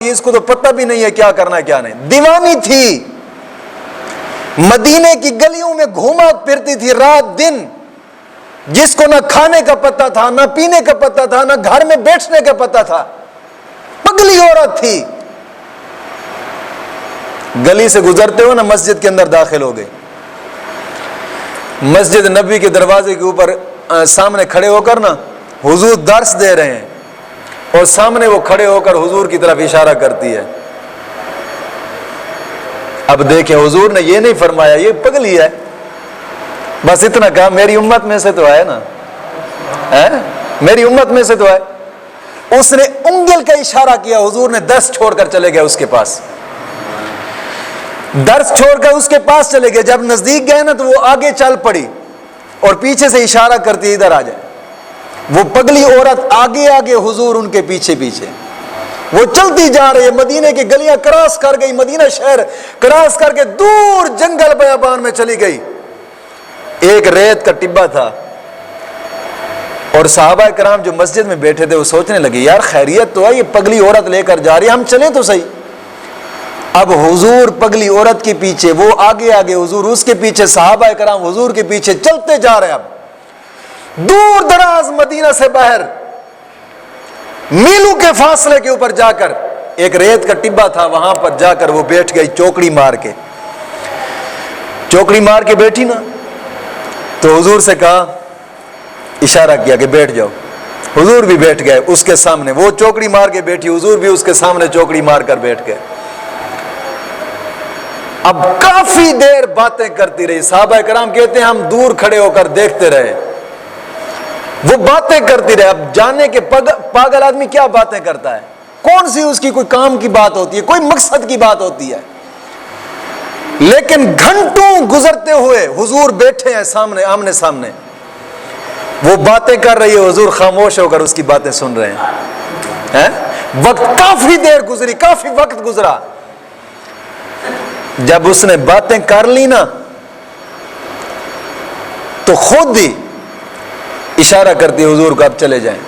اس کو تو پتہ بھی نہیں ہے کیا کرنا ہے کیا نہیں. دیوانی تھی, مدینے کی گلیوں میں گھوما پھرتی تھی رات دن, جس کو نہ کھانے کا پتہ تھا, نہ پینے کا پتہ تھا, نہ گھر میں بیٹھنے کا پتہ تھا. پگلی عورت تھی. گلی سے گزرتے ہو نا مسجد کے اندر داخل ہو گئی. مسجد نبی کے دروازے کے اوپر سامنے کھڑے ہو کر نا حضور درس دے رہے ہیں, اور سامنے وہ کھڑے ہو کر حضور کی طرف اشارہ کرتی ہے. اب دیکھیں حضور نے یہ نہیں فرمایا یہ پگلی ہے, بس اتنا کہا میری امت میں سے تو ہے نا, میری امت میں سے تو ہے. اس نے انگل کا اشارہ کیا, حضور نے درس چھوڑ کر چلے گئے اس کے پاس, درس چھوڑ کر اس کے پاس چلے گئے. جب نزدیک گئے نا تو وہ آگے چل پڑی اور پیچھے سے اشارہ کرتی ادھر آ جائے. وہ پگلی عورت آگے آگے, حضور ان کے پیچھے پیچھے. وہ چلتی جا رہی ہے, مدینے کی گلیاں کراس کر گئی, مدینہ شہر کراس کر کے دور جنگل بیابان میں چلی گئی. ایک ریت کا ٹبا تھا, اور صحابہ کرام جو مسجد میں بیٹھے تھے وہ سوچنے لگے یار خیریت تو ہے, یہ پگلی عورت لے کر جا رہی ہے, ہم چلیں تو صحیح. اب حضور پگلی عورت کے پیچھے, وہ آگے آگے, حضور اس کے پیچھے, صحابہ کرام حضور کے پیچھے چلتے جا رہے ہیں. اب دور دراز مدینہ سے باہر میلوں کے فاصلے کے اوپر جا کر ایک ریت کا ٹبا تھا, وہاں پر جا کر وہ بیٹھ گئی چوکڑی مار کے. چوکڑی مار کے بیٹھی نا تو حضور سے کہا, اشارہ کیا کہ بیٹھ جاؤ. حضور بھی بیٹھ گئے اس کے سامنے. وہ چوکڑی مار کے بیٹھی, حضور بھی اس کے سامنے چوکڑی مار کر بیٹھ گئے. اب کافی دیر باتیں کرتی رہی. صحابہ کرام کہتے ہیں ہم دور کھڑے ہو کر دیکھتے رہے, وہ باتیں کرتی رہے. اب جانے کے پاگل آدمی کیا باتیں کرتا ہے, کون سی اس کی کوئی کام کی بات ہوتی ہے, کوئی مقصد کی بات ہوتی ہے. لیکن گھنٹوں گزرتے ہوئے حضور بیٹھے ہیں سامنے, آمنے سامنے, وہ باتیں کر رہی ہے, حضور خاموش ہو کر اس کی باتیں سن رہے ہیں. وقت کافی دیر گزری, کافی وقت گزرا. جب اس نے باتیں کر لی نا تو خود ہی اشارہ کرتی حضور کو اب چلے جائیں.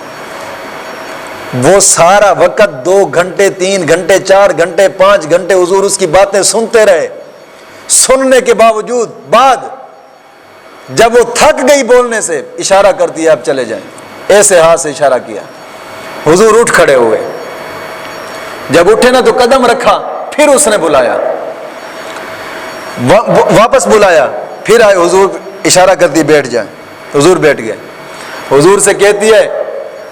وہ سارا وقت 2 گھنٹے 3 گھنٹے 4 گھنٹے 5 گھنٹے حضور اس کی باتیں سنتے رہے. سننے کے باوجود بعد جب وہ تھک گئی بولنے سے, اشارہ کرتی ہے اب چلے جائیں. ایسے ہاتھ سے اشارہ کیا. حضور اٹھ کھڑے ہوئے. جب اٹھے نا تو قدم رکھا, پھر اس نے بلایا, واپس بلایا, پھر آئے. حضور اشارہ کرتی بیٹھ جائیں. حضور بیٹھ گئے. حضور سے کہتی ہے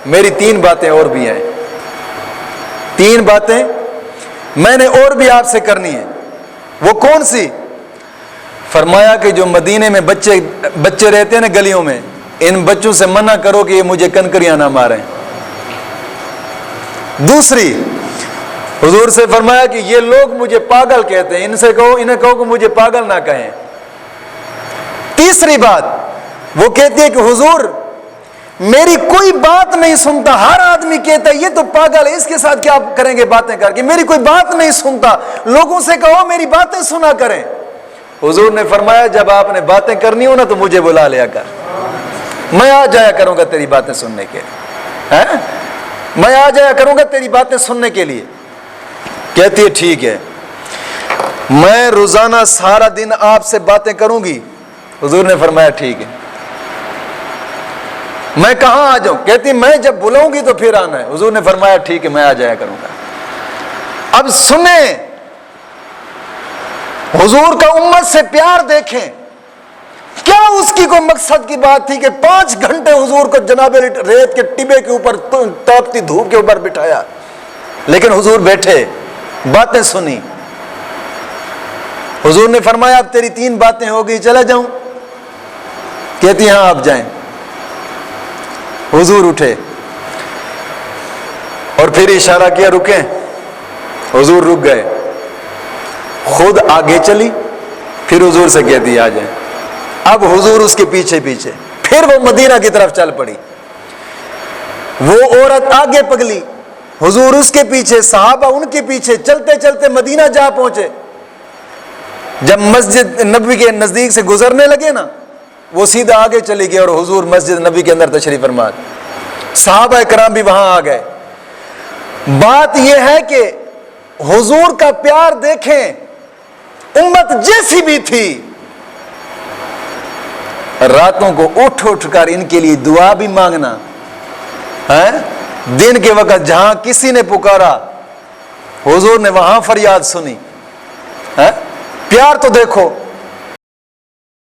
میری 3 باتیں اور بھی ہیں, 3 باتیں میں نے اور بھی آپ سے کرنی ہے. وہ کون سی؟ فرمایا کہ جو مدینے میں بچے رہتے ہیں نا گلیوں میں, ان بچوں سے منع کرو کہ یہ مجھے کنکریاں نہ ماریں. دوسری, حضور سے فرمایا کہ یہ لوگ مجھے پاگل کہتے ہیں, انہیں کہو کہ مجھے پاگل نہ کہیں. تیسری بات وہ کہتی ہے کہ حضور میری کوئی بات نہیں سنتا, ہر آدمی کہتا ہے یہ تو پاگل ہے, اس کے ساتھ کیا کریں گے باتیں کر کے, میری کوئی بات نہیں سنتا, لوگوں سے کہو میری باتیں سنا کریں. حضور نے فرمایا جب آپ نے باتیں کرنی ہو نا تو مجھے بلا لیا کر, میں آ جایا کروں گا تیری باتیں سننے کے, میں آ جایا کروں گا تیری باتیں سننے کے لیے. کہتی ہے ٹھیک ہے, میں روزانہ سارا دن آپ سے باتیں کروں گی. حضور نے فرمایا ٹھیک ہے. میں کہاں آ جاؤں؟ کہتی میں جب بلاؤں گی تو پھر آنا ہے. حضور نے فرمایا ٹھیک ہے میں آ جایا کروں گا. اب سنیں حضور کا امت سے پیار دیکھیں. کیا اس کی کوئی مقصد کی بات تھی کہ 5 گھنٹے حضور کو جناب ریت کے ٹبے کے اوپر تاپتی دھوپ کے اوپر بٹھایا, لیکن حضور بیٹھے باتیں سنی. حضور نے فرمایا اب تیری 3 باتیں ہو گئی, چلا جاؤں؟ کہتی ہاں آپ جائیں. حضور اٹھے اور پھر اشارہ کیا رکیں. حضور رک گئے. خود آگے چلی, پھر حضور سے کہتی آ جائیں. اب حضور اس کے پیچھے پیچھے, پھر وہ مدینہ کی طرف چل پڑی. وہ عورت آگے پگلی, حضور اس کے پیچھے, صحابہ ان کے پیچھے, چلتے چلتے مدینہ جا پہنچے. جب مسجد نبوی کے نزدیک سے گزرنے لگے نا وہ سیدھا آگے چلی گئی اور حضور مسجد نبی کے اندر تشریف فرما. صحابہ کرام بھی وہاں آ گئے. بات یہ ہے کہ حضور کا پیار دیکھیں، امت جیسی بھی تھی، راتوں کو اٹھ اٹھ کر ان کے لیے دعا بھی مانگنا ہے، دن کے وقت جہاں کسی نے پکارا حضور نے وہاں فریاد سنی ہے۔ پیار تو دیکھو،